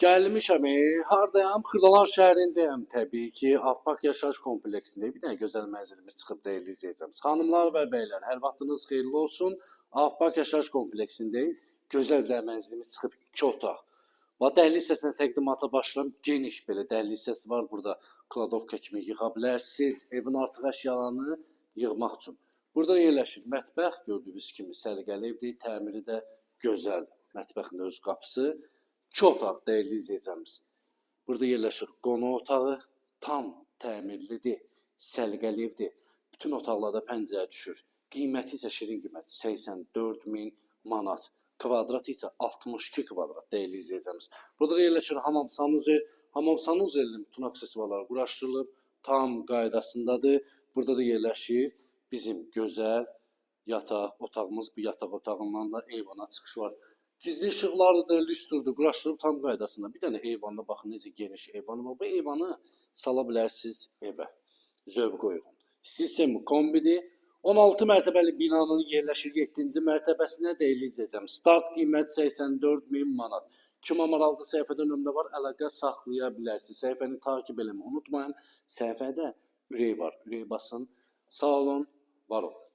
Gəlmişəm, hardayam? Xırdalan şəhərindəyəm təbii ki. Avpak yaşayış kompleksində bir dənə gözəl mənzilimiz çıxıb dəyərli izləyəcəyimiz. Xanımlar və bəylər, hər vaxtınız xeyirli olsun. Avpak yaşayış kompleksindəyik. Gözəl bir dənə mənzilimiz çıxıb 2 otaq. Və dəhliz hissəsinə təqdimata başlayıram. Geniş belə dəhliz hissəsi var. Burada kladovka kimi yığa bilərsiniz. Evin artıq əşyalarını yığmaq üçün. Burada yerləşir mətbəx, gördüyünüz kimi səliqəli evdir. Təmiri də gözəl. Mətbəxin öz qapısı. 2 otaq dəyərli izləyicimiz. Burada yerləşir qonaq otağı, tam təmirlidir, səliqəli evdir. Bütün otaqlarda pəncərə düşür. Qiyməti isə şirin qiyməti 84.000 manat. Kvadrat isə 62 kvadrat dəyərli izləyicimiz. Burada yerləşir hamam sanuzel. Hamam sanuzelinin bütün aksesuarları quraşdırılıb, tam qaydasındadır. Burada da yerləşir bizim gözəl yataq otağımız. Bu yataq otağından da eyvana çıxış var. Gizli işıqlardır, lüstrdur, quraşdırıb tam qaydasında. Bir dənə eyvanda baxın necə geniş eyvanı var. Bu eyvanı sala bilərsiniz evə. Zövq uyğun. Sistem kombidir. 16 mərtəbəli binanın yerləşir 7-ci mərtəbəsinə dəyərli izləyəcəm. Start qiymət 84.000 manat. Kim amaraldı səhifədə nömrə var, əlaqə saxlaya bilərsiniz. Səhifəni takib eləməyi unutmayın. Səhifədə ürək var. Ürək basın. Sağ olun, var olun.